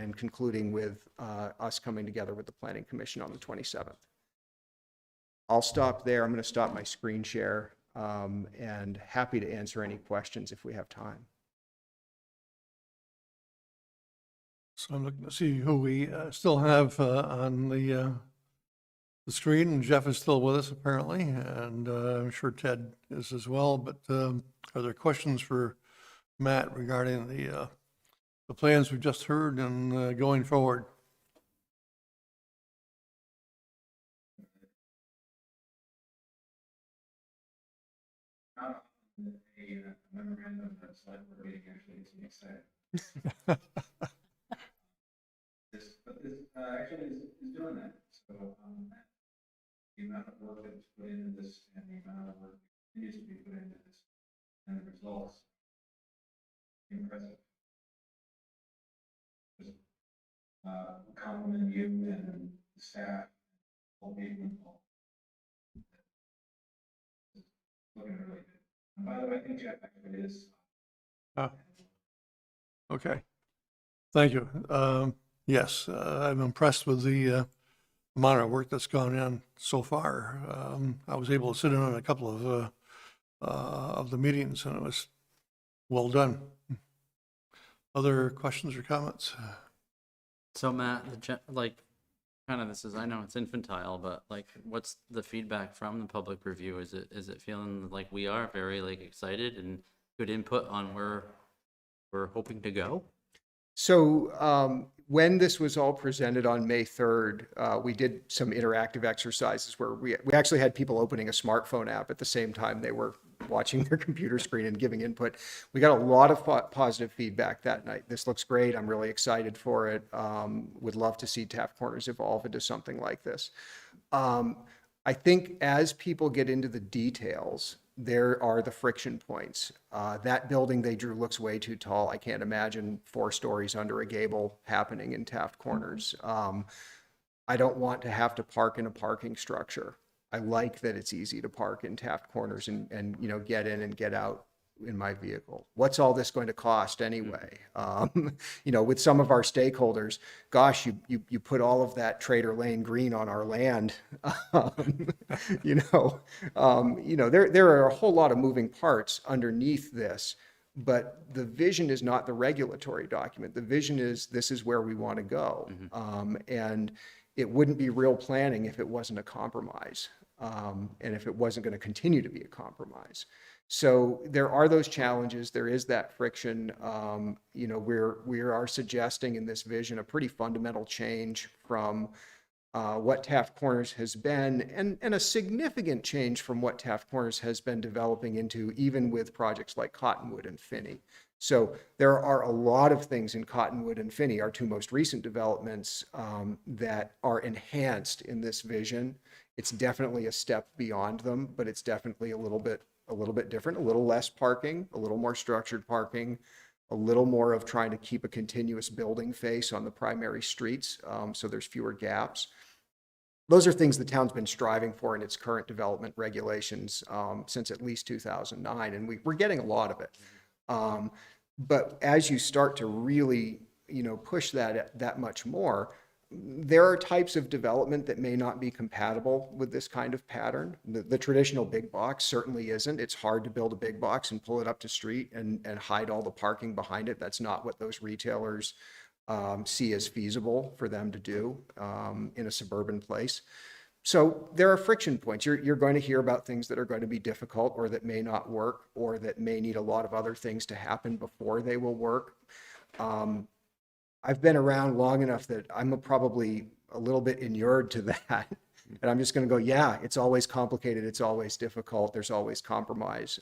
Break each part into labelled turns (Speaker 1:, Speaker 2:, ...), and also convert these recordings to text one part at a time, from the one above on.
Speaker 1: and concluding with us coming together with the Planning Commission on the 27th. I'll stop there. I'm going to stop my screen share and happy to answer any questions if we have time.
Speaker 2: So I'm looking to see who we still have on the screen. Jeff is still with us apparently, and I'm sure Ted is as well. But are there questions for Matt regarding the plans we've just heard and going forward?
Speaker 3: A memorandum that Selectboard meeting actually is exciting. This actually is doing that. So the amount of work that was put into this and the amount of work that continues to be put into this and the results, impressive. Just compliment you and the staff, all people involved. Looking really good. And by the way, I think Jeff actually is.
Speaker 2: Okay. Thank you. Yes, I'm impressed with the amount of work that's gone on so far. I was able to sit in on a couple of the meetings, and it was well done. Other questions or comments?
Speaker 4: So Matt, kind of this is, I know it's infantile, but like, what's the feedback from the public review? Is it feeling like we are very excited and good input on where we're hoping to go?
Speaker 1: So when this was all presented on May 3rd, we did some interactive exercises where we actually had people opening a smartphone app at the same time they were watching their computer screen and giving input. We got a lot of positive feedback that night. This looks great. I'm really excited for it. Would love to see Taft Corners evolve into something like this. I think as people get into the details, there are the friction points. That building they drew looks way too tall. I can't imagine 4 stories under a gable happening in Taft Corners. I don't want to have to park in a parking structure. I like that it's easy to park in Taft Corners and get in and get out in my vehicle. What's all this going to cost anyway? With some of our stakeholders, gosh, you put all of that Trader Lane green on our land. There are a whole lot of moving parts underneath this, but the vision is not the regulatory document. The vision is this is where we want to go. And it wouldn't be real planning if it wasn't a compromise, and if it wasn't going to continue to be a compromise. So there are those challenges. There is that friction. We are suggesting in this vision a pretty fundamental change from what Taft Corners has been, and a significant change from what Taft Corners has been developing into, even with projects like Cottonwood and Finney. So there are a lot of things in Cottonwood and Finney, our 2 most recent developments, that are enhanced in this vision. It's definitely a step beyond them, but it's definitely a little bit different, a little less parking, a little more structured parking, a little more of trying to keep a continuous building face on the primary streets, so there's fewer gaps. Those are things the town's been striving for in its current development regulations since at least 2009, and we're getting a lot of it. But as you start to really, push that much more, there are types of development that may not be compatible with this kind of pattern. The traditional big box certainly isn't. It's hard to build a big box and pull it up to street and hide all the parking behind it. That's not what those retailers see as feasible for them to do in a suburban place. So there are friction points. You're going to hear about things that are going to be difficult, or that may not work, or that may need a lot of other things to happen before they will work. I've been around long enough that I'm probably a little bit inured to that. And I'm just going to go, yeah, it's always complicated. It's always difficult. There's always compromise.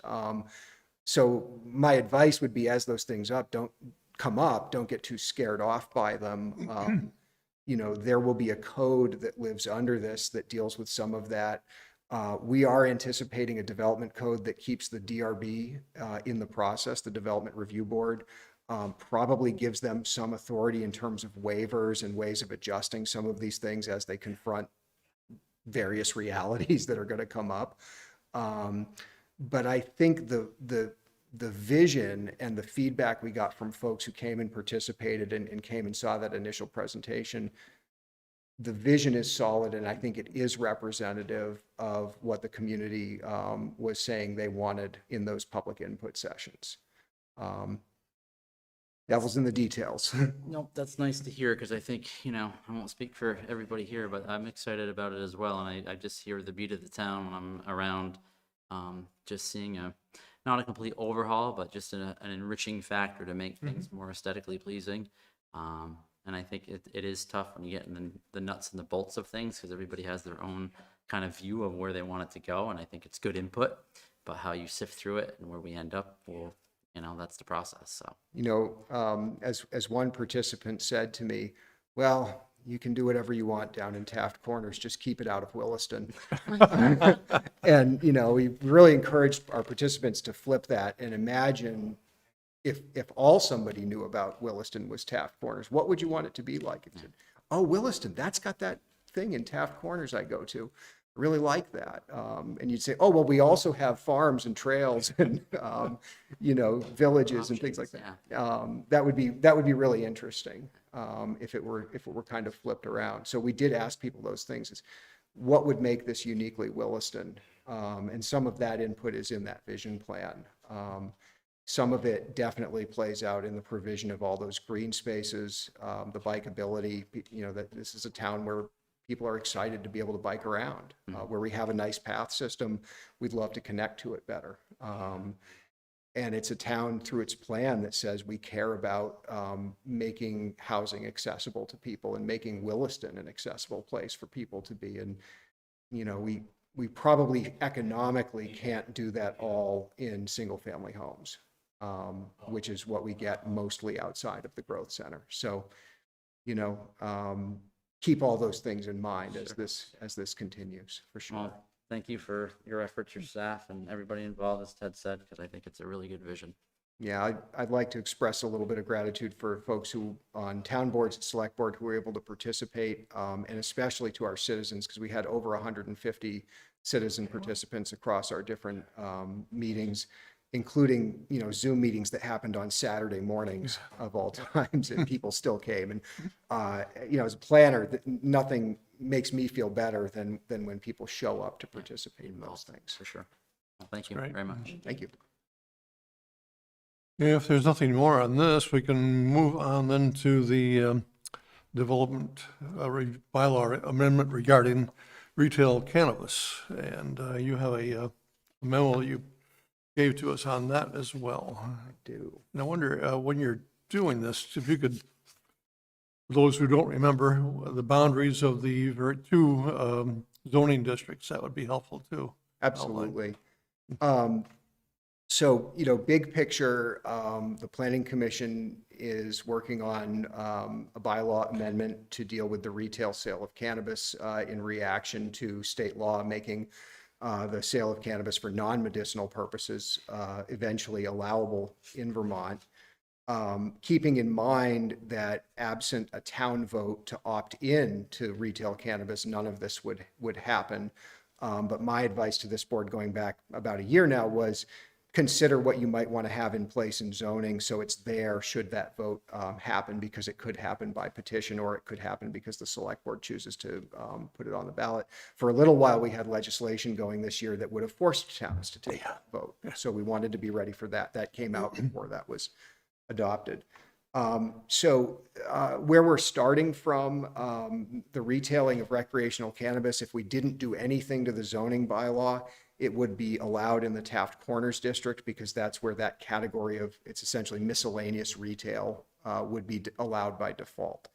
Speaker 1: So my advice would be, as those things don't get too scared off by them. There will be a code that lives under this that deals with some of that. We are anticipating a development code that keeps the DRB in the process, the Development Review Board. Probably gives them some authority in terms of waivers and ways of adjusting some of these things as they confront various realities that are going to come up. But I think the the vision and the feedback we got from folks who came and participated and came and saw that initial presentation, the vision is solid, and I think it is representative of what the community was saying they wanted in those public input sessions. Devil's in the details.
Speaker 4: Nope, that's nice to hear, because I think, I won't speak for everybody here, but I'm excited about it as well, and I just hear the beat of the town when I'm around, just seeing not a complete overhaul, but just an enriching factor to make things more aesthetically pleasing. And I think it is tough when you get in the nuts and the bolts of things, because everybody has their own kind of view of where they want it to go, and I think it's good input, but how you sift through it and where we end up, well, that's the process. So,
Speaker 1: As one participant said to me, well, you can do whatever you want down in Taft Corners, just keep it out of Williston. And, we really encouraged our participants to flip that and imagine if all somebody knew about Williston was Taft Corners, what would you want it to be like? If you said, oh, Williston, that's got that thing in Taft Corners I go to. I really like that. And you'd say, oh, well, we also have farms and trails and, villages and things like that. That would be really interesting if it were kind of flipped around. So we did ask people those things: is what would make this uniquely Williston? And some of that input is in that vision plan. Some of it definitely plays out in the provision of all those green spaces, the bikeability, that this is a town where people are excited to be able to bike around, where we have a nice path system. We'd love to connect to it better. And it's a town through its plan that says we care about making housing accessible to people and making Williston an accessible place for people to be. And, we probably economically can't do that all in single family homes, which is what we get mostly outside of the growth center. So, keep all those things in mind as this continues, for sure.
Speaker 4: Well, thank you for your efforts, your staff, and everybody involved, as Ted said, because I think it's a really good vision.
Speaker 1: Yeah, I'd like to express a little bit of gratitude for folks who on town boards and select board who were able to participate, and especially to our citizens, because we had over 150 citizen participants across our different meetings, including, Zoom meetings that happened on Saturday mornings of all times, and people still came. And, as a planner, nothing makes me feel better than when people show up to participate in those things.
Speaker 4: For sure. Well, thank you
Speaker 2: Great.
Speaker 4: very much.
Speaker 1: Thank you.
Speaker 2: If there's nothing more on this, we can move on then to the development bylaw amendment regarding retail cannabis. And you have a memo you gave to us on that as well.
Speaker 1: I do.
Speaker 2: And I wonder, when you're doing this, if you could, for those who don't remember, the boundaries of the two zoning districts, that would be helpful too.
Speaker 1: Absolutely. So, big picture, the Planning Commission is working on a bylaw amendment to deal with the retail sale of cannabis in reaction to state law making the sale of cannabis for non-medicinal purposes eventually allowable in Vermont. Keeping in mind that absent a town vote to opt in to retail cannabis, none of this would happen. But my advice to this board going back about a year now was consider what you might want to have in place in zoning so it's there should that vote happen, because it could happen by petition, or it could happen because the select board chooses to put it on the ballot. For a little while, we had legislation going this year that would have forced towns to take that vote. So we wanted to be ready for that. That came out before that was adopted. So where we're starting from, the retailing of recreational cannabis, if we didn't do anything to the zoning bylaw, it would be allowed in the Taft Corners district, because that's where that category of, it's essentially miscellaneous retail, would be allowed by default.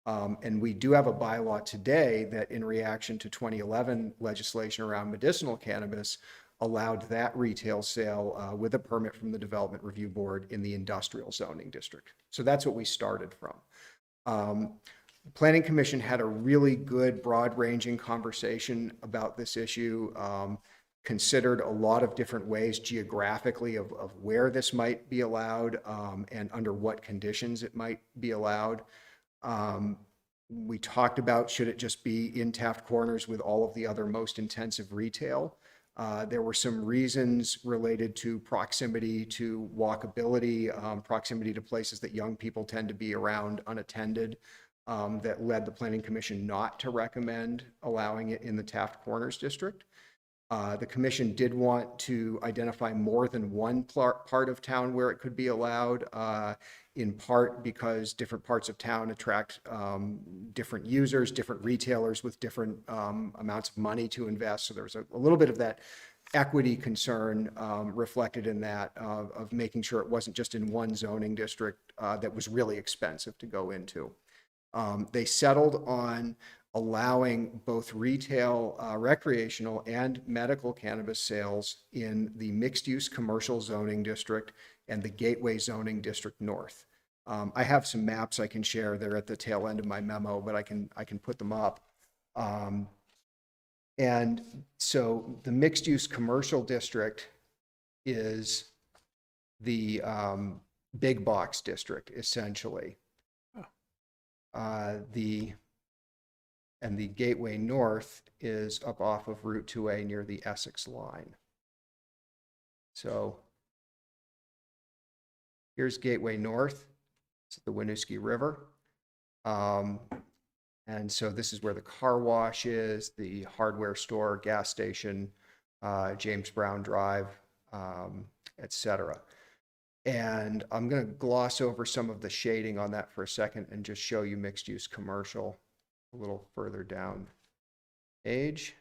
Speaker 1: And we do have a bylaw today that, in reaction to 2011 legislation around medicinal cannabis, allowed that retail sale with a permit from the Development Review Board in the industrial zoning district. So that's what we started from. Planning Commission had a really good, broad-ranging conversation about this issue, considered a lot of different ways geographically of where this might be allowed and under what conditions it might be allowed. We talked about, should it just be in Taft Corners with all of the other most intensive retail? There were some reasons related to proximity to walkability, proximity to places that young people tend to be around unattended, that led the Planning Commission not to recommend allowing it in the Taft Corners district. The commission did want to identify more than one part of town where it could be allowed, in part because different parts of town attract different users, different retailers with different amounts of money to invest. So there's a little bit of that equity concern reflected in that, of making sure it wasn't just in one zoning district that was really expensive to go into. They settled on allowing both retail, recreational, and medical cannabis sales in the mixed-use commercial zoning district and the Gateway zoning district north. I have some maps I can share. They're at the tail end of my memo, but I can put them up. And so the mixed-use commercial district is the big box district, essentially. And the Gateway North is up off of Route 2A near the Essex line. So here's Gateway North. It's the Winooski River. And so this is where the car wash is, the hardware store, gas station, James Brown Drive, et cetera. And I'm going to gloss over some of the shading on that for a second and just show you mixed use commercial a little further down page.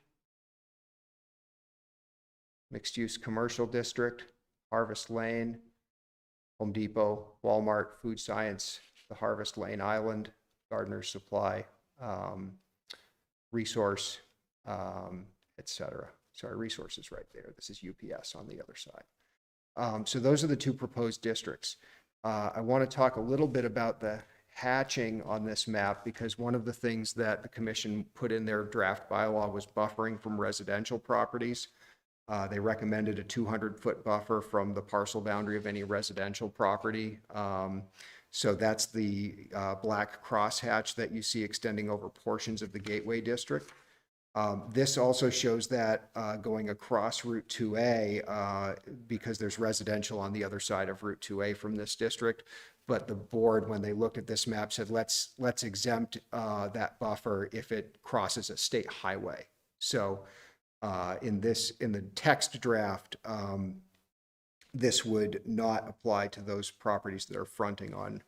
Speaker 1: Mixed use commercial district, Harvest Lane, Home Depot, Walmart, Food Science, the Harvest Lane Island, Gardener's Supply, Resource, et cetera. Sorry, Resource is right there. This is UPS on the other side. So those are the two proposed districts. I want to talk a little bit about the hatching on this map, because one of the things that the commission put in their draft bylaw was buffering from residential properties. They recommended a 200-foot buffer from the parcel boundary of any residential property. So that's the black crosshatch that you see extending over portions of the Gateway District. This also shows that going across Route 2A, because there's residential on the other side of Route 2A from this district. But the board, when they looked at this map, said let's exempt that buffer if it crosses a state highway. So in the text draft, this would not apply to those properties that are fronting on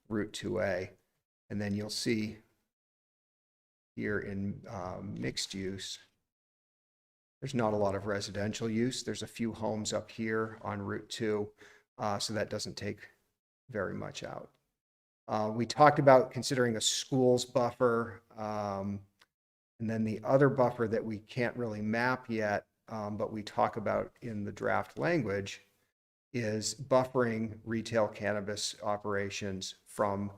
Speaker 1: Route 2A. And then you'll see here in mixed use, there's not a lot of residential use. There's a few homes up here on Route 2, so that doesn't take very much out. We talked about considering a schools buffer, and then the other buffer that we can't really map yet, but we talk about in the draft language, is buffering retail cannabis operations from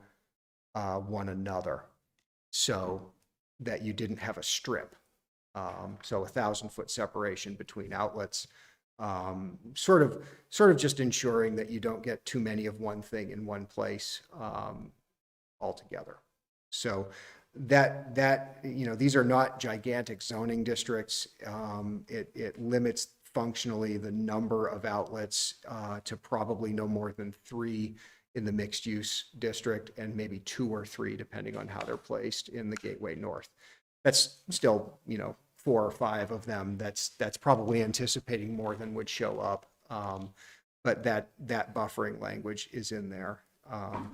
Speaker 1: one another, so that you didn't have a strip. So 1,000-foot separation between outlets, sort of just ensuring that you don't get too many of one thing in one place altogether. So that these are not gigantic zoning districts. It limits functionally the number of outlets to probably no more than 3 in the mixed use district, and maybe 2 or 3 depending on how they're placed in the Gateway North. That's still 4 or 5 of them. That's probably anticipating more than would show up, but that buffering language is in there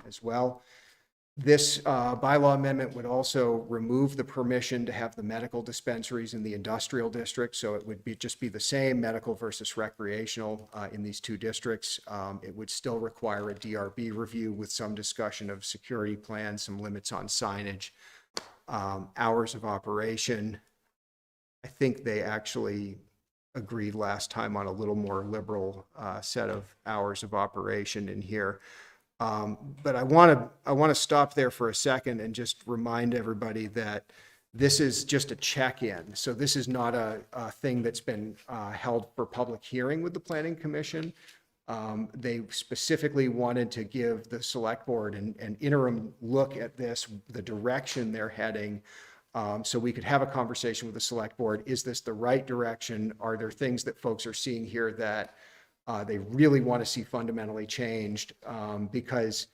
Speaker 1: as well. This bylaw amendment would also remove the permission to have the medical dispensaries in the industrial district. So it would just be the same medical versus recreational in these 2 districts. It would still require a DRB review with some discussion of security plans, some limits on signage, hours of operation. I think they actually agreed last time on a little more liberal set of hours of operation in here. But I want to stop there for a second and just remind everybody that this is just a check-in. So this is not a thing that's been held for public hearing with the Planning Commission. They specifically wanted to give the select board an interim look at this, the direction they're heading, So we could have a conversation with the select board. Is this the right direction? Are there things that folks are seeing here that they really want to see fundamentally changed? Because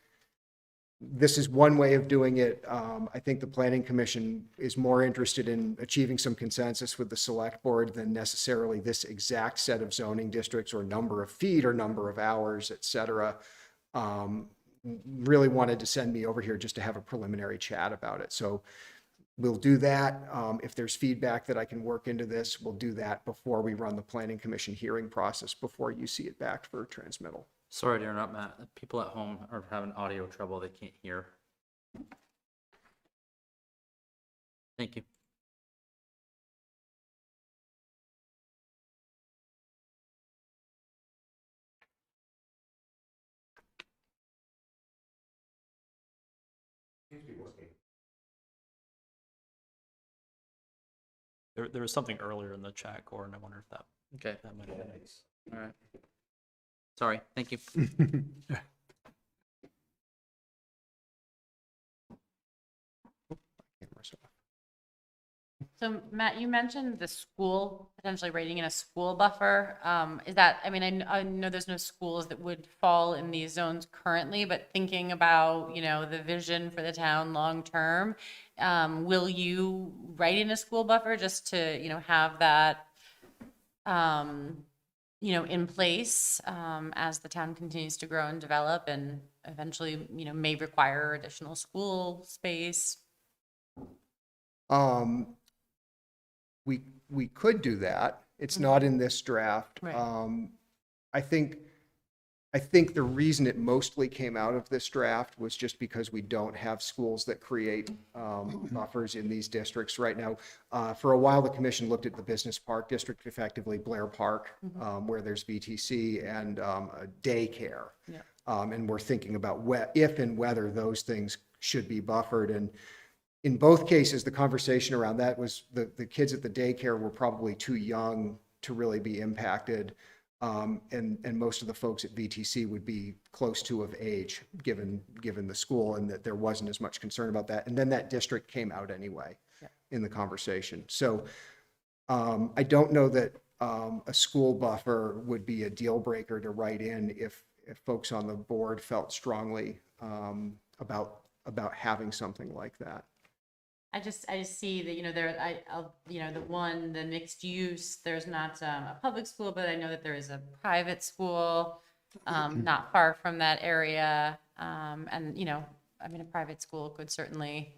Speaker 1: this is one way of doing it. I think the Planning Commission is more interested in achieving some consensus with the select board than necessarily this exact set of zoning districts or number of feet or number of hours, et cetera. Really wanted to send me over here just to have a preliminary chat about it. So we'll do that. If there's feedback that I can work into this, we'll do that before we run the Planning Commission hearing process, before you see it back for transmittal.
Speaker 4: Sorry to interrupt, Matt. The people at home are having audio trouble. They can't hear. Thank you.
Speaker 5: There was something earlier in the chat, Gordon. I wonder if that
Speaker 4: Okay.
Speaker 5: might have been.
Speaker 4: All right. Sorry. Thank you.
Speaker 6: So Matt, you mentioned the school, potentially rating in a school buffer. Is that, I mean, I know there's no schools that would fall in these zones currently, but thinking about, the vision for the town long-term, will you write in a school buffer just to, have that, in place as the town continues to grow and develop and eventually, may require additional school space?
Speaker 1: We could do that. It's not in this draft.
Speaker 6: Right.
Speaker 1: I think the reason it mostly came out of this draft was just because we don't have schools that create buffers in these districts right now. For a while, the commission looked at the business park district, effectively Blair Park, where there's VTC and a daycare.
Speaker 6: Yeah.
Speaker 1: And we're thinking about if and whether those things should be buffered. And in both cases, the conversation around that was the kids at the daycare were probably too young to really be impacted. And most of the folks at VTC would be close to of age, given the school, and that there wasn't as much concern about that. And then that district came out anyway in the conversation. So I don't know that a school buffer would be a deal breaker to write in if folks on the board felt strongly about having something like that.
Speaker 6: I just see that, the mixed use, there's not a public school, but I know that there is a private school not far from that area. And, a private school could certainly,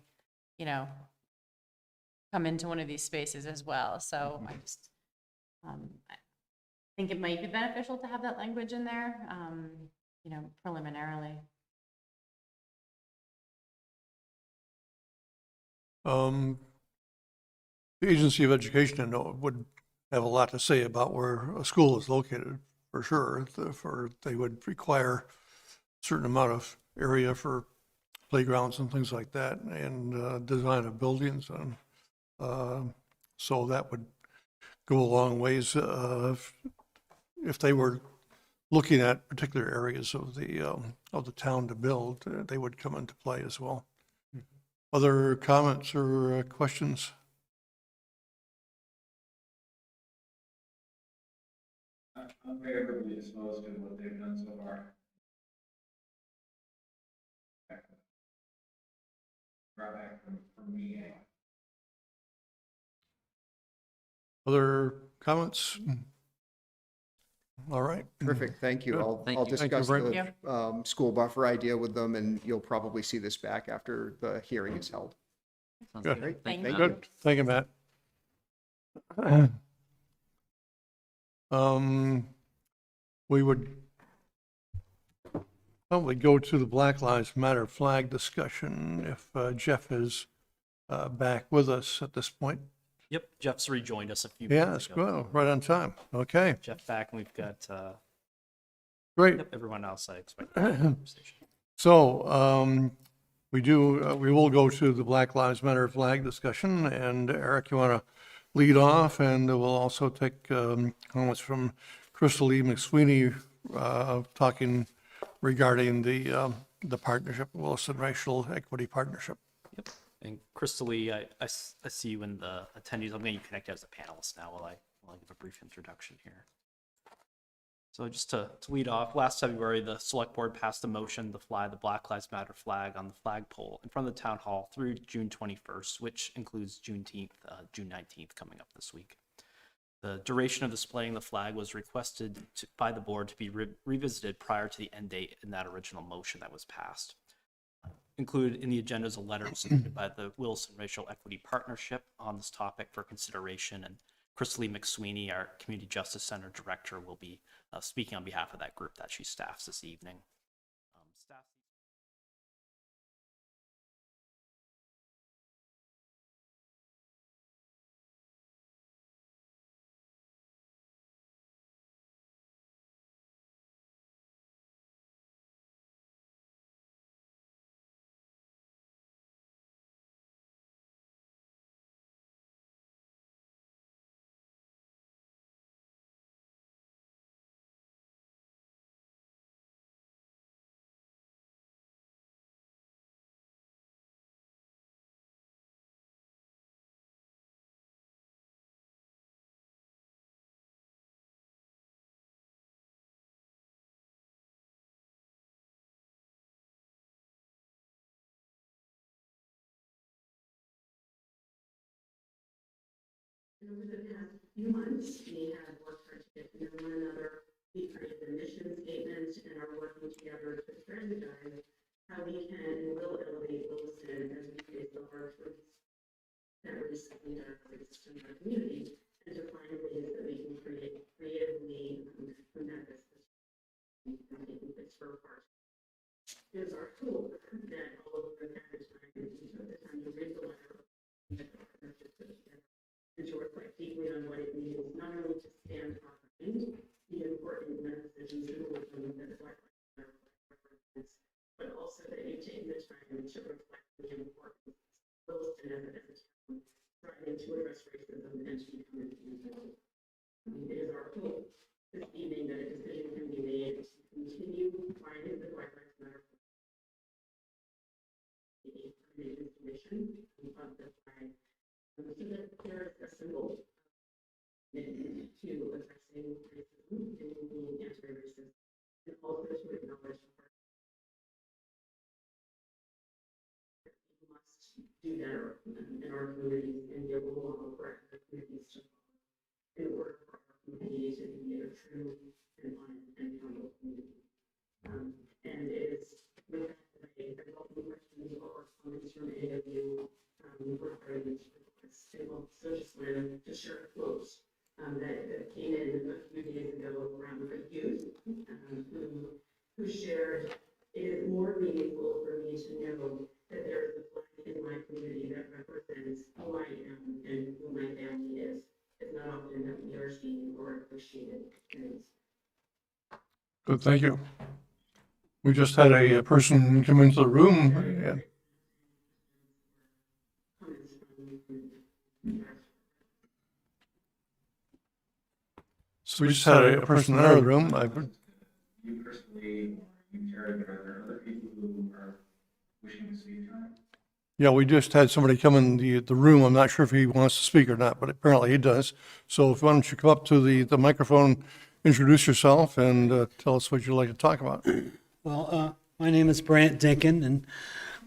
Speaker 6: come into one of these spaces as well. So I just I think it might be beneficial to have that language in there, preliminarily.
Speaker 2: The Agency of Education, I know, would have a lot to say about where a school is located, for sure. They would require a certain amount of area for playgrounds and things like that, and design of buildings. And so that would go a long ways if they were looking at particular areas of the town to build. They would come into play as well. Other comments or questions?
Speaker 3: I'm favorably disposed to what they've done so far. Back from me.
Speaker 2: Other comments? All right.
Speaker 1: Perfect, thank you.
Speaker 2: Good.
Speaker 1: I'll
Speaker 4: Thank you.
Speaker 2: Thank you
Speaker 1: discuss
Speaker 2: very
Speaker 1: the school buffer idea with them, and you'll probably see this back after the hearing is held.
Speaker 4: Sounds
Speaker 2: Good.
Speaker 4: good.
Speaker 6: Thank
Speaker 4: Matt.
Speaker 6: you.
Speaker 2: Good, thank you, Matt. We would probably go to the Black Lives Matter flag discussion if Jeff is back with us at this point.
Speaker 5: Yep, Jeff's rejoined us a few minutes
Speaker 2: Yes,
Speaker 5: ago.
Speaker 2: well, right on time. Okay,
Speaker 5: Jeff back, and we've got
Speaker 2: great.
Speaker 5: everyone else I expect to have a conversation.
Speaker 2: So we will go to the Black Lives Matter flag discussion. And Eric, you want to lead off? And we'll also take comments from Crystal E. McSweeney talking regarding the partnership, Williston Racial Equity Partnership.
Speaker 5: And Crystal, I see you in the attendees. I'm going to connect you as a panelist now while I give a brief introduction here. So just to lead off, last February, the select board passed a motion to fly the Black Lives Matter flag on the flagpole in front of the town hall through June 21st, which includes Juneteenth, June 19th coming up this week. The duration of displaying the flag was requested by the board to be revisited prior to the end date in that original motion that was passed. Included in the agenda is a letter submitted by the Williston Racial Equity Partnership on this topic for consideration, and Crystal McSweeney, our Community Justice Center Director, will be speaking on behalf of that group that she staffs this evening.
Speaker 7: And over the past few months, we have worked hard to get to know one another. We created the mission statement and are working together to strategize how we can and will elevate Williston as we face the hard truths that recently exist in our community, and to find ways that we can creatively combat this from taking place for apart. It is our hope that all of us had the time to read the letter that the partnership put together, and to reflect deeply on what it means not only to stand behind the important messages and symbolism that the Black Lives Matter represents, but also that you take the time to reflect the importance of Williston as a town, striving to address racism and to become inclusive. It is our hope this evening that a decision can be made to continue fighting the Black Lives Matter installation of the flag, so that there is a symbol commitment to addressing racism and being anti-racist, and also to acknowledge we must do better in our communities and be a role model for other communities to follow in order for our community to be a true and honest and humble community. And it is with that that I welcome questions or comments from any of you regarding this request. And also just wanted to share a quote that came in a few days ago from a youth who shared, "It is more meaningful for me to know that there is a flag in my community that represents who I am and who my family is. It's not often that we are seen or appreciated."
Speaker 2: Good, thank you. We just had a person come into the room. And so we just had a person enter the room.
Speaker 3: You personally, or you, Jared, but are there other people who are wishing to speak tonight?
Speaker 2: Yeah, we just had somebody come in the room. I'm not sure if he wants to speak or not, but apparently he does. So why don't you come up to the microphone, introduce yourself, and tell us what you'd like to talk about.
Speaker 8: Well, my name is Brant Dinkin, and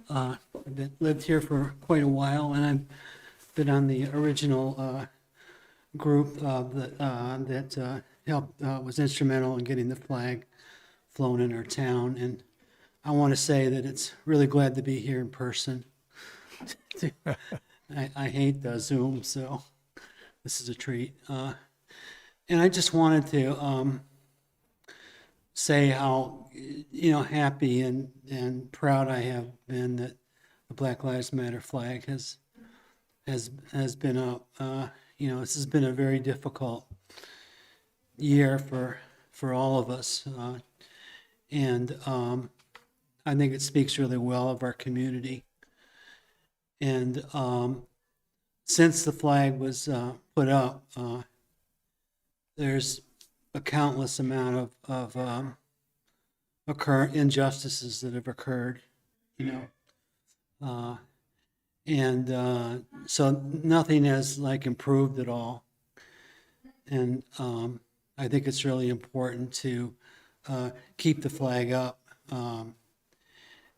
Speaker 8: I've lived here for quite a while, and I've been on the original group that helped, was instrumental in getting the flag flown in our town. And I want to say that it's really glad to be here in person. I hate the Zoom, so this is a treat. And I just wanted to say how, happy and proud I have been that the Black Lives Matter flag has been up. This has been a very difficult year for all of us. And I think it speaks really well of our community. And since the flag was put up, there's a countless amount of injustices that have occurred, And so nothing has like improved at all. And I think it's really important to keep the flag up.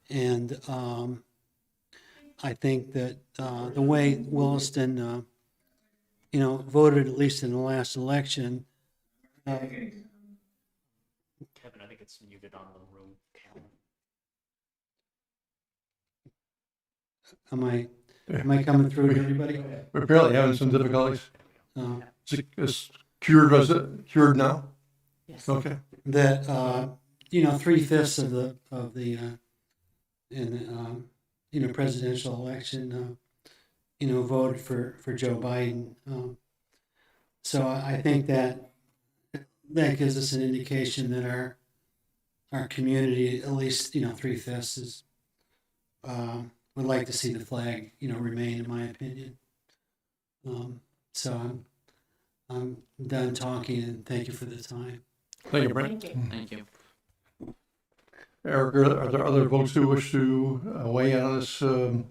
Speaker 8: And I think that the way Williston, voted, at least in the last election,
Speaker 5: Kevin, I think it's muted on the room camera.
Speaker 8: am I coming through to everybody?
Speaker 2: We're apparently having some difficulties. It's cured, was it cured now?
Speaker 6: Yes.
Speaker 2: Okay.
Speaker 8: That 3/5 of the presidential election voted for Joe Biden. So I think that gives us an indication that our community, at least 3/5 is would like to see the flag remain, in my opinion. So I'm done talking, and thank you for the time.
Speaker 2: Thank you, Brent.
Speaker 6: Thank you.
Speaker 4: Thank you.
Speaker 2: Eric, are there other folks who wish to weigh in on this that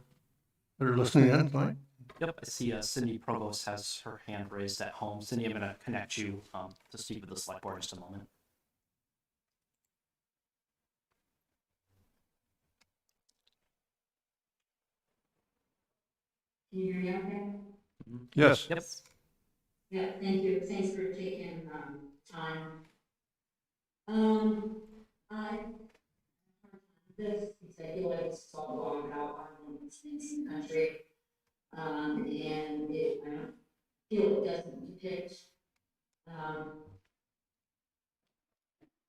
Speaker 2: are listening in tonight?
Speaker 5: Yep, I see Cindy Provost has her hand raised at home. Cindy, I'm going to connect you to speak with the select board in just a moment.
Speaker 7: Can you hear me okay?
Speaker 2: Yes.
Speaker 5: Yep.
Speaker 7: Yeah, thank you. Thanks for taking time. I this because I feel like it's all along about one of these things in the country. And I don't feel it doesn't depict a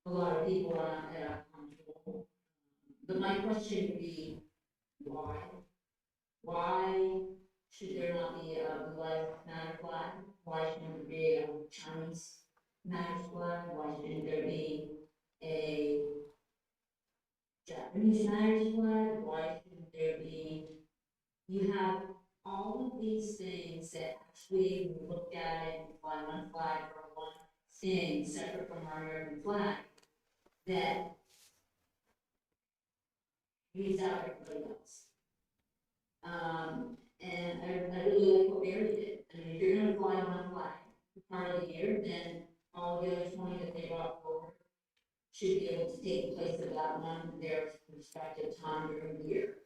Speaker 7: lot of people that are comfortable. But my question would be, why? Why should there not be a Blue Lives Matter flag? Why shouldn't there be a Chinese Matter flag? Why shouldn't there be a Japanese Matter flag? Why shouldn't there be? You have all of these things that actually, when you look at it, and fly one flag for one thing separate from our American flag, that leaves out everybody else. And I really like what Barry did. I mean, if you're gonna fly one flag for part of the year, then all the other 20 that they brought forward should be able to take the place of that one in their respective time during the year.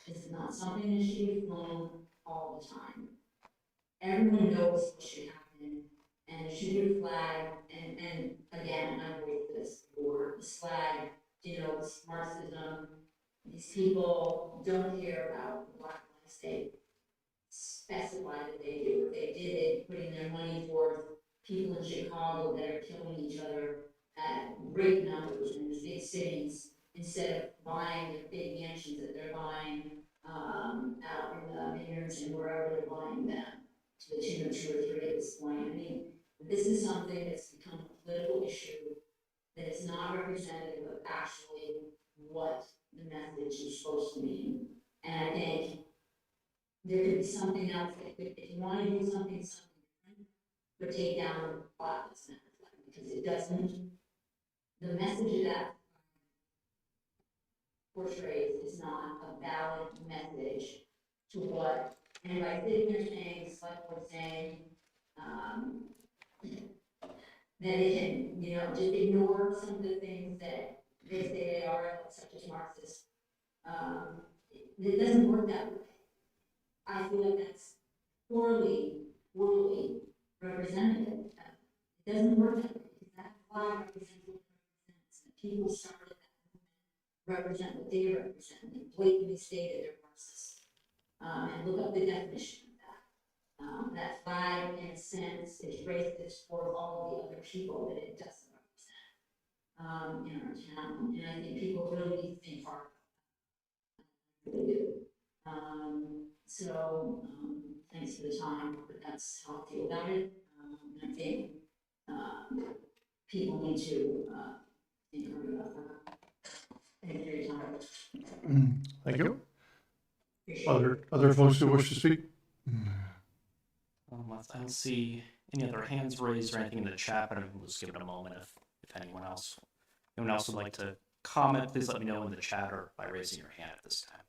Speaker 7: This is not something that should be flown all the time. Everyone knows what should happen, and it should be a flag, and again, I've voiced this before, this flag denotes Marxism. These people don't care about the Black lives they specify that they do. If they did, they'd be putting their money towards people in Chicago that are killing each other at great numbers in these big cities, instead of buying the big mansions that they're buying out in the vineyards and wherever they're buying them, to the tune of 2 or 3 at this point. I mean, this is something that's become a political issue that is not representative of actually what the message is supposed to mean. And I think there could be something else that could, if you want to do something different, but take down Black Lives Matter, because it doesn't, the message of that portrays is not a valid message to what, and by sitting there saying, select board saying, that it can, just ignore some of the things that they say they are, such as Marxist. It doesn't work that way. I feel like that's poorly representative. It doesn't work that way, because that flag represents what it represents. The people started that represent what they represent. They blatantly stated they're Marxist. And look up the definition of that. That flag, in a sense, is racist for all the other people that it doesn't represent in our town. And I think people really need to think hard about that. They do. Thanks for the time, but that's how I feel about it. And I think people need to think hard about that. Thank you for your time.
Speaker 2: Thank you.
Speaker 7: Appreciate it.
Speaker 2: Other folks who wish to speak?
Speaker 5: I don't see any other hands raised or anything in the chat, but we'll just give it a moment if anyone else would like to comment, please let me know in the chat or by raising your hand at this time.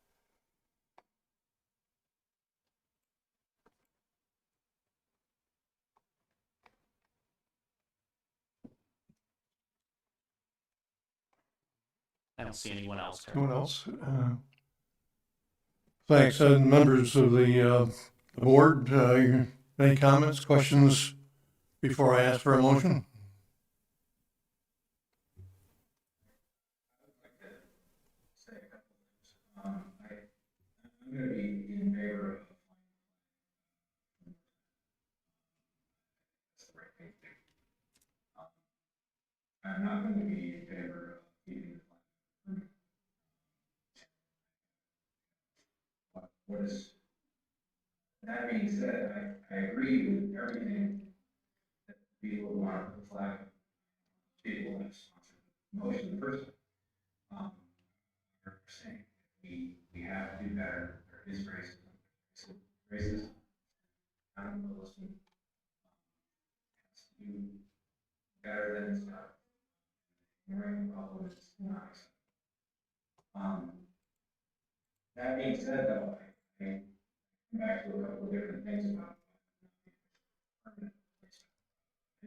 Speaker 5: don't see anyone else.
Speaker 2: Anyone else? Thanks. And members of the board, any comments, questions before I ask for a motion?
Speaker 3: Say a couple things. I'm gonna be in favor of. That's the right thing to do. I'm not gonna be in favor of keeping the flag. What is, that being said, I agree with everything that people who want the flag, people that sponsor the motion in the first place. Are saying we have to do better. There is racism. I'm Williston. Has to do better than it's done. Ignoring the problem is not acceptable. That being said, though, I come back to a couple of different things about permanent placement.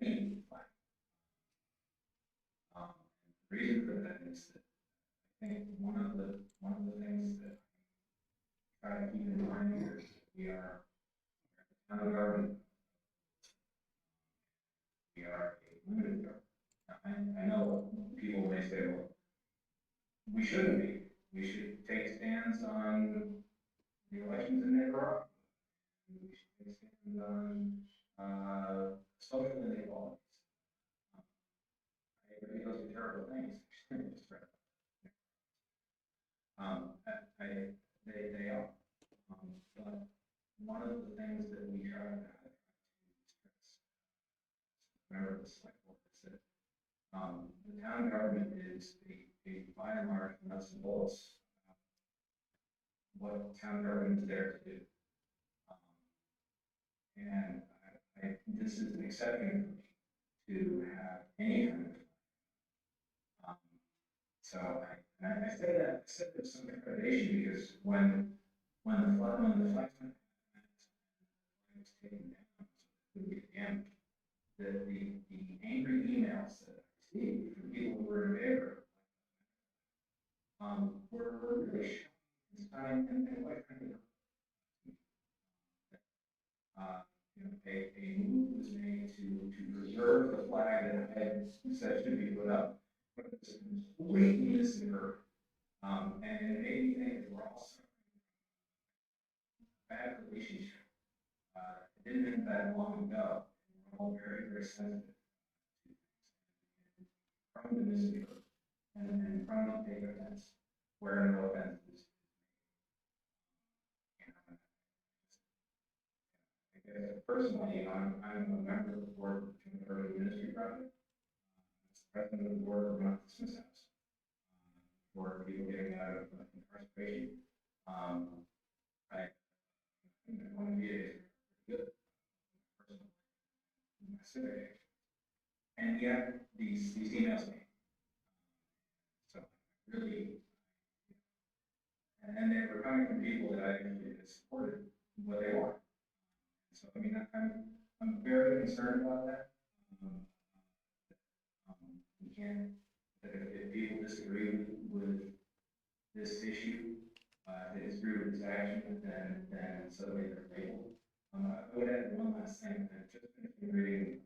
Speaker 3: Any flag. The reason for that is that I think one of the things that I try to keep in mind here is that we are a town government. We are a limited government. Now, I know people may say, well, we shouldn't be. We should take stands on the elections in Nicaragua. We should take stands on social inequalities. I agree those are terrible things. They are. But one of the things that we try to stress, member of the select board, is that the town government is by and large nuts and bolts. What town government is there to do. And this is an exception for me to have any kind of. So I said there's some trepidation because when the flag was taken down, again, the angry emails that I received from people who were in favor were really shocking. And quite frankly, a move was made to preserve the flag that had said should be put up, but it was completely misinterpreted. And it made me think that we're all suffering a bad relationship. It didn't end that long ago. We're all very, very sensitive to things. From the misinterpretation and from the take offense, where no offense is. Personally, I'm a member of the board of the Early Ministry Project. As president of the board of the Smith House for people getting out of incarceration. I want to be a good person, civic age. And yet these emails came. So really, and they were coming from people that I actually supported what they want. So I mean, I'm very concerned about that. We can't, if people disagree with this issue, if they disagree with this action, then suddenly they're labeled. I would add one last thing, that just in reading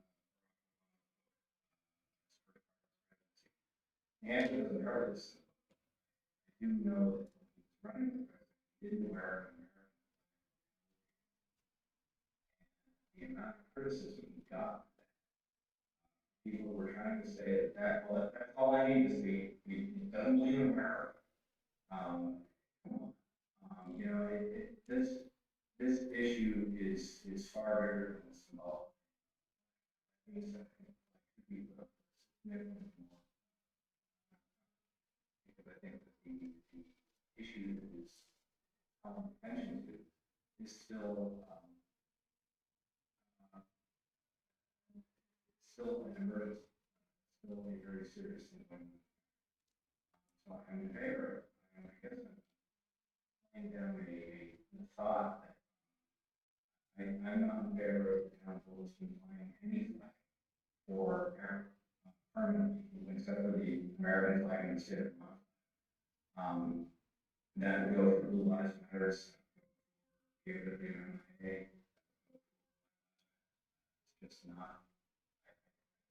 Speaker 3: the answer doesn't cover this. I do know that when he was running for president, he didn't wear an American. The amount of criticism he got, people were trying to say that well, that's all I need to see. He doesn't believe in America. You know, this issue is far bigger than small. Things that could be significant more. Because I think that the issue that is mentioned is still an emergency, still a very serious thing. So I'm in favor. I guess I'm laying down the thought that I'm not in favor of the town of Williston playing any flag for permanently, except for the American flag in the state of Vermont. That would go for Blue Lives Matters. Give it a MIA. It's just not,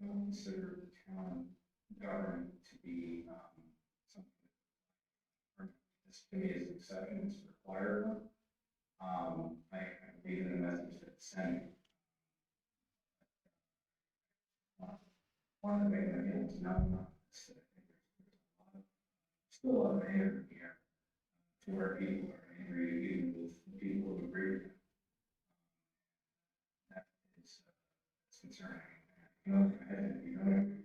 Speaker 3: I don't consider the town government to be, something that, this to me is an exception, it's required one. I read in the message that sent, one of the main things, no, I think there's still a lot of anger here, to where people are angry, even with the people who agree with them. That is, it's concerning. You know, if you don't agree,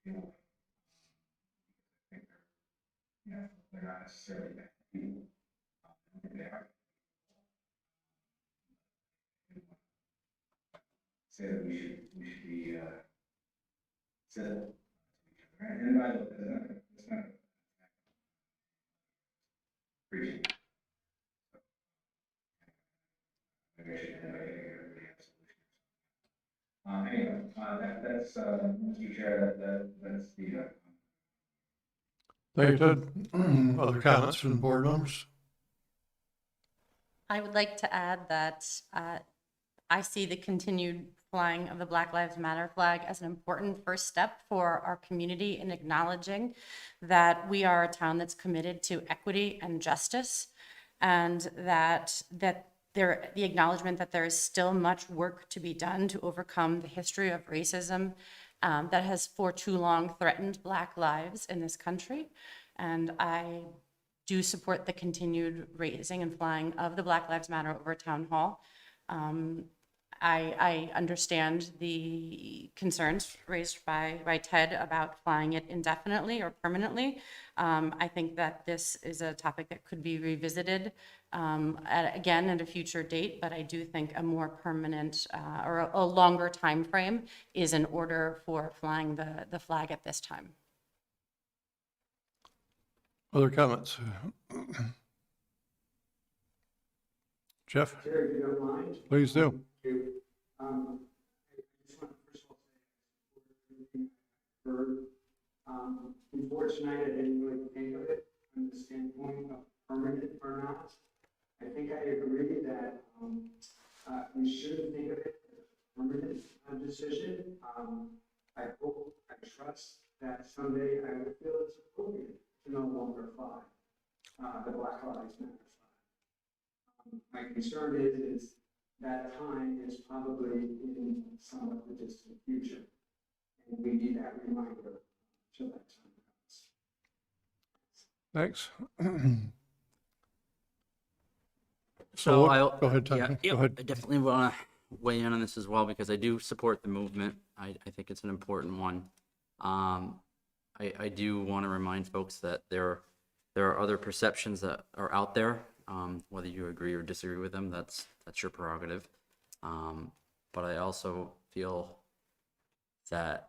Speaker 3: you know, I think they're, you know, they're not necessarily bad people. I think they are. Say that we should be, civil to each other. And by the way, that's not preaching. Maybe I should have everybody have a solution. Anyway, that's, Mr. Chair, that's the,
Speaker 2: Thank you, Ted. Other comments from board members?
Speaker 6: I would like to add that I see the continued flying of the Black Lives Matter flag as an important first step for our community in acknowledging that we are a town that's committed to equity and justice, and that the acknowledgement that there is still much work to be done to overcome the history of racism that has for too long threatened Black lives in this country. And I do support the continued raising and flying of the Black Lives Matter over Town Hall. I understand the concerns raised by Ted about flying it indefinitely or permanently. I think that this is a topic that could be revisited again at a future date, but I do think a more permanent or a longer time frame is in order for flying the flag at this time.
Speaker 2: Other comments? Jeff?
Speaker 9: Terry, if you don't mind.
Speaker 2: Please do.
Speaker 9: I just want to first of all say, before tonight, I didn't really think of it from the standpoint of permanent or not. I think I agree that we shouldn't think of it as a permanent decision. I hope, I trust that someday I will feel it's appropriate to no longer fly the Black Lives Matter flag. My concern is that time is probably in somewhat the distant future. And we need that reminder till that time comes.
Speaker 2: Thanks.
Speaker 4: So
Speaker 2: Go ahead, Tom.
Speaker 4: yeah,
Speaker 2: Go ahead.
Speaker 4: I definitely want to weigh in on this as well, because I do support the movement. I think it's an important one. I do want to remind folks that there are other perceptions that are out there. Whether you agree or disagree with them, that's your prerogative. But I also feel that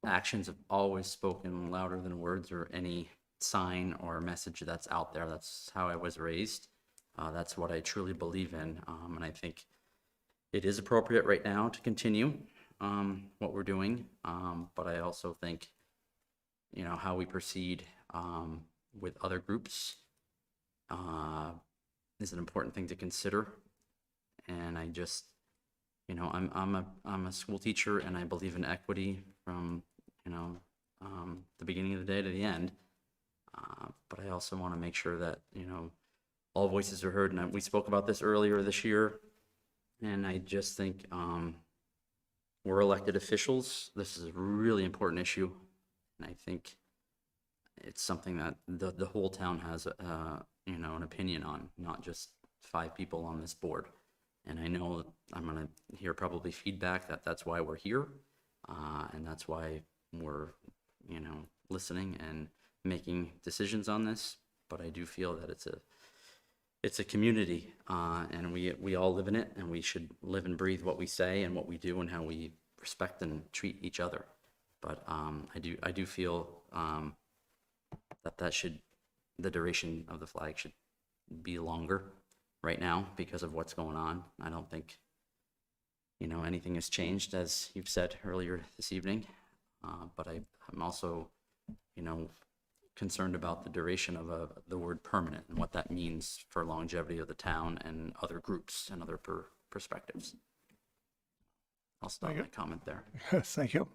Speaker 4: actions have always spoken louder than words or any sign or message that's out there. That's how I was raised. That's what I truly believe in. And I think it is appropriate right now to continue what we're doing. But I also think, how we proceed with other groups is an important thing to consider. And I just, I'm a school teacher, and I believe in equity from, the beginning of the day to the end. But I also want to make sure that, all voices are heard. And we spoke about this earlier this year. And I just think we're elected officials. This is a really important issue. And I think it's something that the whole town has, an opinion on, not just 5 people on this board. And I know I'm going to hear probably feedback that that's why we're here. And that's why we're, listening and making decisions on this. But I do feel that it's a community, and we all live in it, and we should live and breathe what we say and what we do and how we respect and treat each other. But I do feel that the duration of the flag should be longer right now because of what's going on. I don't think, anything has changed, as you've said earlier this evening. But I'm also, concerned about the duration of the word permanent and what that means for longevity of the town and other groups and other perspectives. I'll stop my comment there.
Speaker 2: Thank you.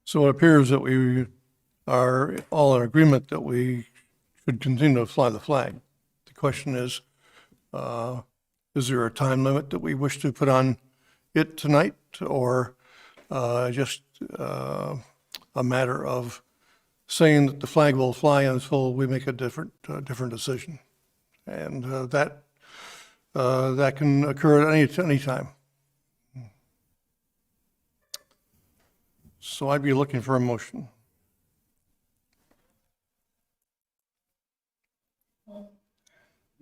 Speaker 2: So it appears that we are all in agreement that we should continue to fly the flag. The question is there a time limit that we wish to put on it tonight, or just a matter of saying that the flag will fly until we make a different decision? And that can occur at any time. So I'd be looking for a motion.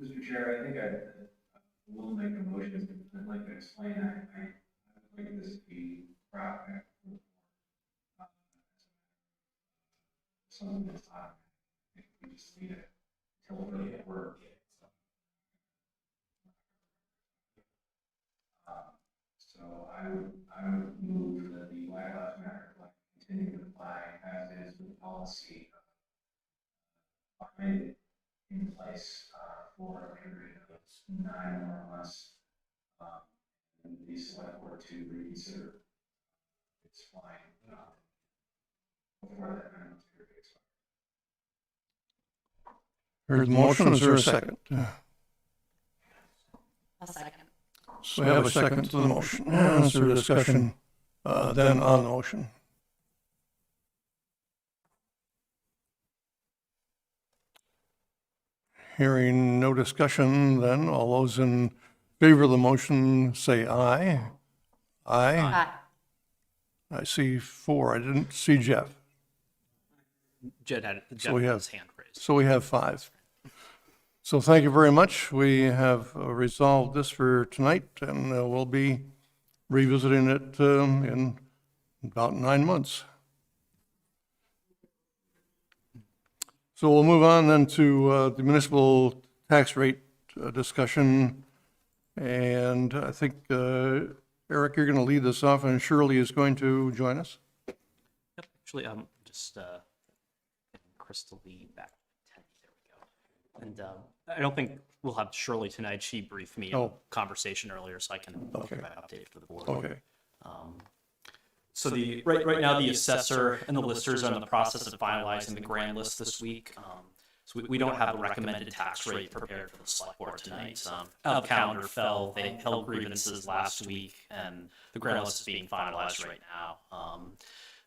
Speaker 3: Mr. Chair, I think I will make a motion. I'd like to explain. I would like this to be brought back. Something that's not, I think we just need it until we really work. So I would move that the Black Lives Matter flag continue to fly as is with policy behind it in place for a period of 9 or less, and the select board to reconsider its flying before that 9 month period expires.
Speaker 2: Here's the motion. Is there a second?
Speaker 6: I'll second.
Speaker 2: So we have a second to the motion. Is there discussion then on the motion? Hearing no discussion, then all those in favor of the motion say aye. Aye.
Speaker 6: Aye.
Speaker 2: I see 4. I didn't see Jeff.
Speaker 5: Jed had
Speaker 2: we have-
Speaker 5: his hand raised.
Speaker 2: So we have 5. So thank you very much. We have resolved this for tonight, and we'll be revisiting it in about 9 months. So we'll move on then to the municipal tax rate discussion. And I think, Eric, you're going to lead this off, and Shirley is going to join us.
Speaker 5: Yep, actually, just getting Crystal Lee back. There we go. And I don't think we'll have Shirley tonight. She briefed me on a conversation earlier, so I can provide an update for the board.
Speaker 2: Okay.
Speaker 5: So the right now the assessor and the listers are in the process of finalizing the grand list this week. So we don't have a recommended tax rate prepared for the select board tonight. Out of calendar fell. They held grievances last week, and the grand list is being finalized right now.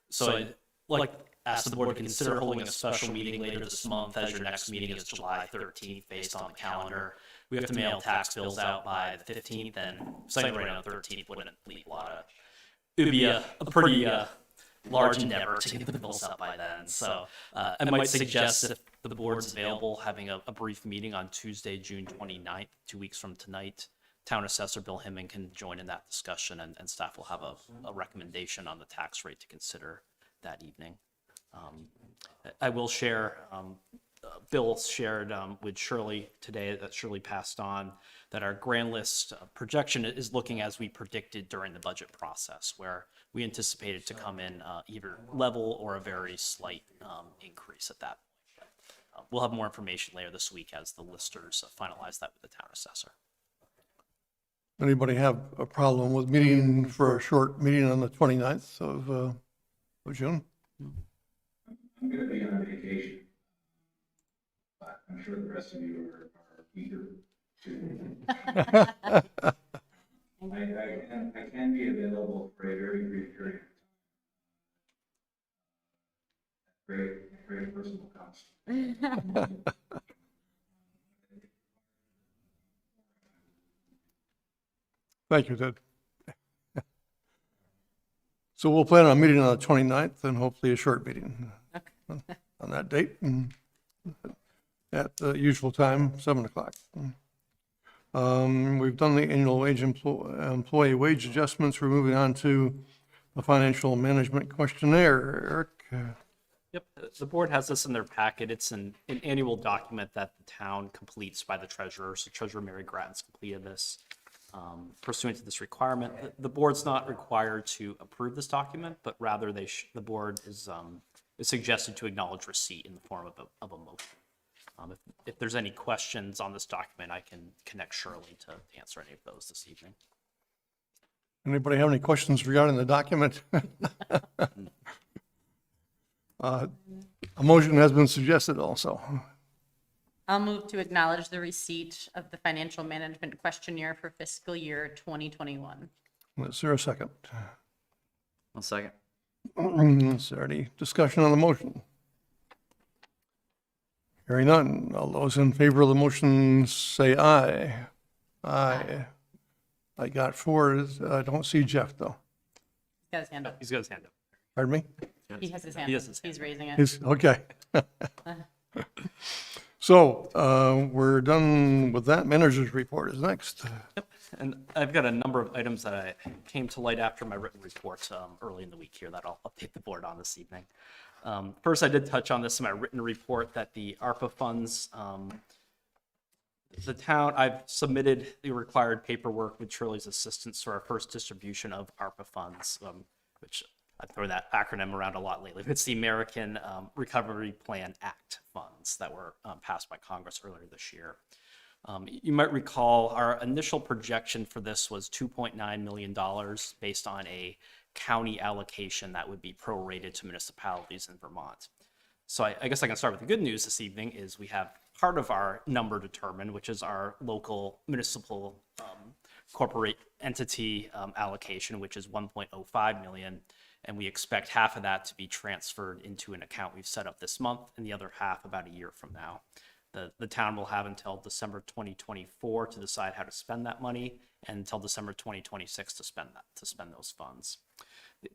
Speaker 5: So I'd like to ask the board to consider holding a special meeting later this month, as your next meeting is July 13th based on the calendar. We have to mail tax bills out by the 15th, and setting the rate on the 13th wouldn't leave a lot of. It would be a pretty large endeavor to get the bills up by then. So I might suggest, if the board's available, having a brief meeting on Tuesday, June 29th, 2 weeks from tonight. Town Assessor Bill Hinman can join in that discussion, and staff will have a recommendation on the tax rate to consider that evening. I will share, Bill shared with Shirley today, that Shirley passed on, that our grand list projection is looking as we predicted during the budget process, where we anticipated to come in either level or a very slight increase at that point. We'll have more information later this week as the listers finalize that with the town assessor.
Speaker 2: Anybody have a problem with meeting for a short meeting on the 29th of June?
Speaker 3: I'm going to be on vacation, but I'm sure the rest of you are eager to. I can be available for a very brief period of time. Great personal cost.
Speaker 2: Thank you, Ted. So we'll plan on meeting on the 29th, and hopefully a short meeting on that date, and at the usual time, 7 o'clock. We've done the annual employee wage adjustments. We're moving on to the financial management questionnaire. Eric?
Speaker 5: Yep, the board has this in their packet. It's an annual document that the town completes by the treasurer. So Treasurer Mary Grattan's completed this. Pursuant to this requirement, the board's not required to approve this document, but rather the board is it's suggested to acknowledge receipt in the form of a motion. If there's any questions on this document, I can connect Shirley to answer any of those this evening.
Speaker 2: Anybody have any questions regarding the document? A motion has been suggested also.
Speaker 6: I'll move to acknowledge the receipt of the financial management questionnaire for fiscal year 2021.
Speaker 2: Is there a second?
Speaker 4: One second.
Speaker 2: Is there any discussion on the motion? Hearing none. All those in favor of the motion say aye. Aye. I got 4. I don't see Jeff, though.
Speaker 6: He's got his hand up.
Speaker 5: He's got his hand up.
Speaker 2: Pardon me?
Speaker 6: He has his hand
Speaker 5: He
Speaker 6: up.
Speaker 5: has his hand
Speaker 6: He's raising it.
Speaker 2: He's, okay. So, we're done with that. Manager's report is next.
Speaker 5: And I've got a number of items that I came to light after my written report early in the week here that I'll update the board on this evening. First, I did touch on this in my written report that the ARPA funds, the town, I've submitted the required paperwork with Shirley's assistance for our first distribution of ARPA funds, which I throw that acronym around a lot lately. It's the American Recovery Plan Act funds that were passed by Congress earlier this year. You might recall our initial projection for this was $2.9 million based on a county allocation that would be prorated to municipalities in Vermont. So I guess I can start with the good news this evening is we have part of our number determined, which is our local municipal corporate entity allocation, which is 1.05 million. And we expect half of that to be transferred into an account we've set up this month and the other half about a year from now. The town will have until December 2024 to decide how to spend that money and until December 2026 to spend those funds.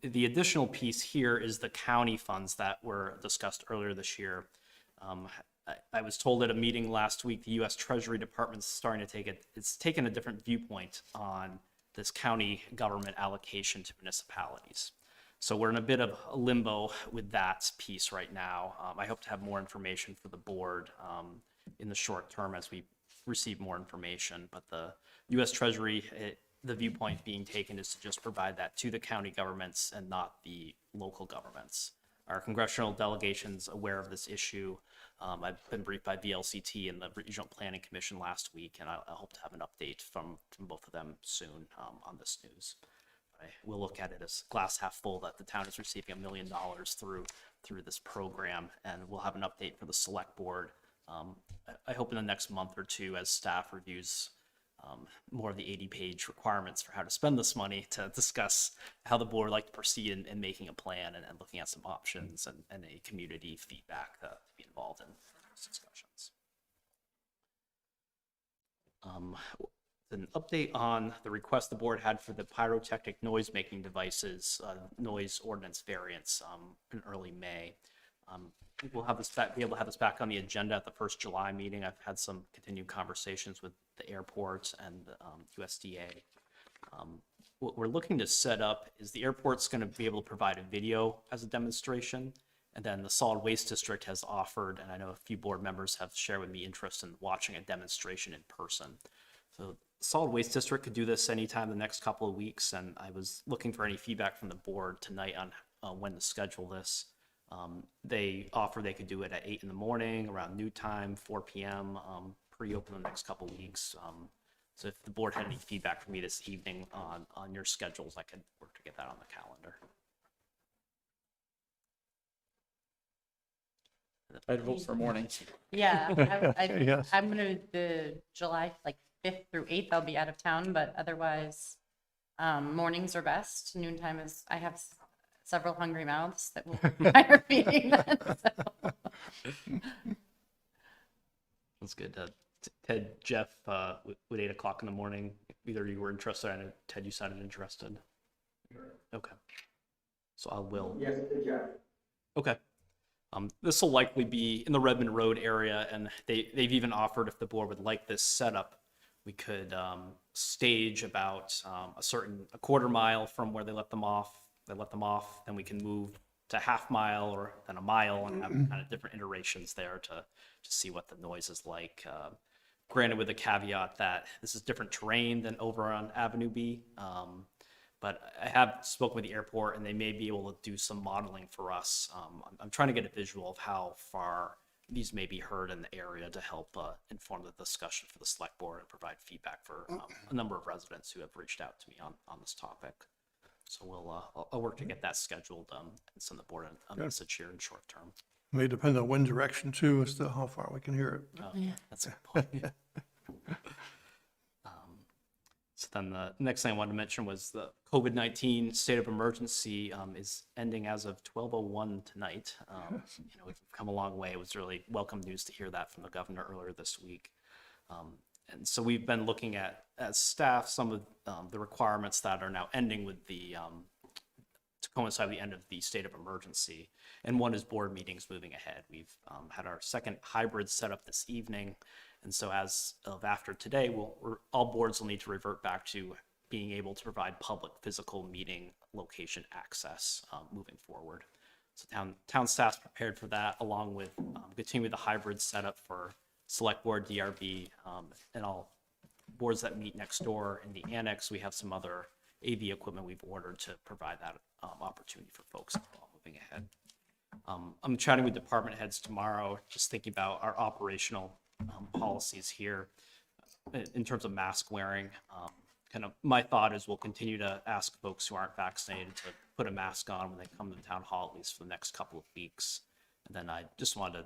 Speaker 5: The additional piece here is the county funds that were discussed earlier this year. I was told at a meeting last week, the U.S. Treasury Department's starting to it's taken a different viewpoint on this county government allocation to municipalities. So we're in a bit of a limbo with that piece right now. I hope to have more information for the board in the short term as we receive more information. But the U.S. Treasury, the viewpoint being taken is to just provide that to the county governments and not the local governments. Our congressional delegation's aware of this issue. I've been briefed by VLCT and the Regional Planning Commission last week, and I hope to have an update from both of them soon on this news. We'll look at it as glass half full that the town is receiving $1 million through this program, and we'll have an update for the select board. I hope in the next month or two as staff reviews more of the 80-page requirements for how to spend this money to discuss how the board would like to proceed in making a plan and looking at some options and a community feedback to be involved in those discussions. An update on the request the board had for the pyrotechnic noise-making devices, noise ordinance variance in early May. We'll have this be able to have this back on the agenda at the first July meeting. I've had some continued conversations with the airport and the USDA. What we're looking to set up is the airport's going to be able to provide a video as a demonstration, and then the solid waste district has offered, and I know a few board members have shared with me interest in watching a demonstration in person. So solid waste district could do this anytime the next couple of weeks, and I was looking for any feedback from the board tonight on when to schedule this. They offer they could do it at 8 in the morning, around noon time, 4 p.m., pretty open the next couple of weeks. So if the board had any feedback for me this evening on your schedules, I could work to get that on the calendar.
Speaker 4: I'd vote for morning.
Speaker 6: Yeah,
Speaker 2: Yes.
Speaker 6: I'm gonna, the July, like 5th through 8th, I'll be out of town, but otherwise, mornings are best. Noontime is, I have several hungry mouths that will require feeding then, so.
Speaker 5: That's good. Ted, Jeff, would 8 o'clock in the morning, either you were interested, I know Ted, you sounded interested. Okay. So I will.
Speaker 9: Yes, Jeff.
Speaker 5: Okay. This will likely be in the Redmond Road area, and they've even offered if the board would like this setup, we could stage about a quarter mile from where they let them off. Then we can move to half mile or then a mile and have kind of different iterations there to see what the noise is like. Granted, with the caveat that this is different terrain than over on Avenue B. But I have spoken with the airport, and they may be able to do some modeling for us. I'm trying to get a visual of how far these may be heard in the area to help inform the discussion for the select board and provide feedback for a number of residents who have reached out to me on this topic. So I'll work to get that scheduled and send the board a message here in short term.
Speaker 2: May depend on wind direction too, as to how far we can hear it.
Speaker 5: That's a good point. So then the next thing I wanted to mention was the COVID-19 state of emergency is ending as of 12:01 tonight. We've come a long way. It was really welcome news to hear that from the governor earlier this week. And so we've been looking at, as staff, some of the requirements that are now ending with the to coincide with the end of the state of emergency. And one is board meetings moving ahead. We've had our second hybrid set up this evening. And so as of after today, all boards will need to revert back to being able to provide public physical meeting location access moving forward. So town staff's prepared for that, along with continue the hybrid setup for select board, DRB, and all boards that meet next door. In the annex, we have some other AV equipment we've ordered to provide that opportunity for folks moving ahead. I'm chatting with department heads tomorrow, just thinking about our operational policies here in terms of mask wearing. Kind of my thought is we'll continue to ask folks who aren't vaccinated to put a mask on when they come to the town hall, at least for the next couple of weeks. And then I just wanted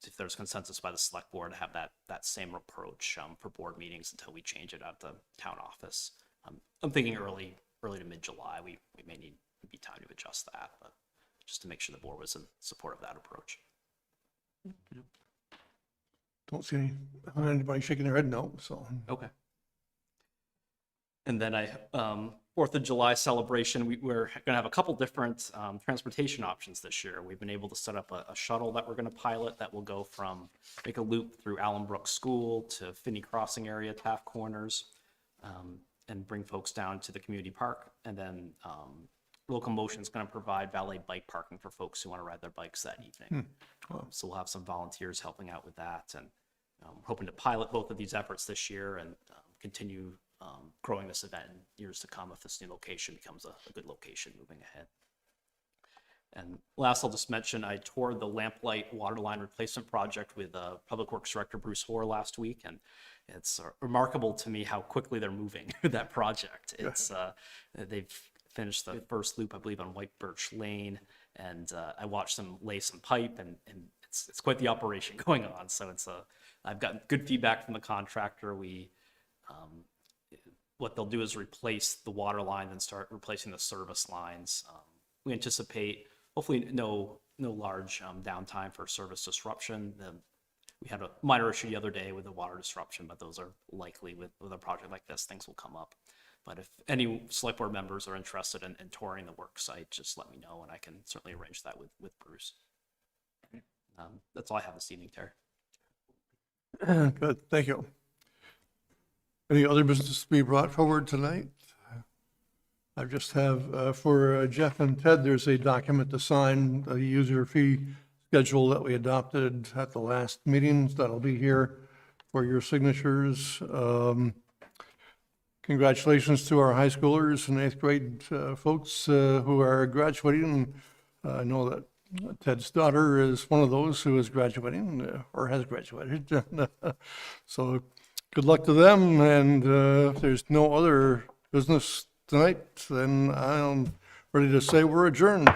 Speaker 5: to, if there's consensus by the select board, to have that same approach for board meetings until we change it at the town office. I'm thinking early to mid-July. We may need be time to adjust that, but just to make sure the board was in support of that approach.
Speaker 2: Don't see anybody shaking their head no, so.
Speaker 5: Okay. And then 4th of July celebration, we're going to have a couple different transportation options this year. We've been able to set up a shuttle that we're going to pilot that will go make a loop through Allenbrook School to Finney Crossing area, Taft Corners, and bring folks down to the community park. And then Locomotion is going to provide valet bike parking for folks who want to ride their bikes that evening. So we'll have some volunteers helping out with that, and hoping to pilot both of these efforts this year and continue growing this event in years to come if this new location becomes a good location moving ahead. And last, I'll just mention I toured the Lamplight waterline replacement project with Public Works Director Bruce Hoare last week, and it's remarkable to me how quickly they're moving with that project. It's they've finished the first loop, I believe, on White Birch Lane, and I watched them lay some pipe, and it's quite the operation going on. So I've gotten good feedback from the contractor. What they'll do is replace the water line and start replacing the service lines. We anticipate hopefully no large downtime for service disruption. We had a minor issue the other day with the water disruption, but those are likely with a project like this, things will come up. But if any select board members are interested in touring the work site, just let me know and I can certainly arrange that with Bruce. That's all I have this evening, Terry.
Speaker 2: Good, thank you. Any other business to be brought forward tonight? I just have, for Jeff and Ted, there's a document to sign, a user fee schedule that we adopted at the last meetings. That'll be here for your signatures. Congratulations to our high schoolers and 8th grade folks who are graduating. I know that Ted's daughter is one of those who is graduating or has graduated. So good luck to them. And if there's no other business tonight, then I'm ready to say we're adjourned.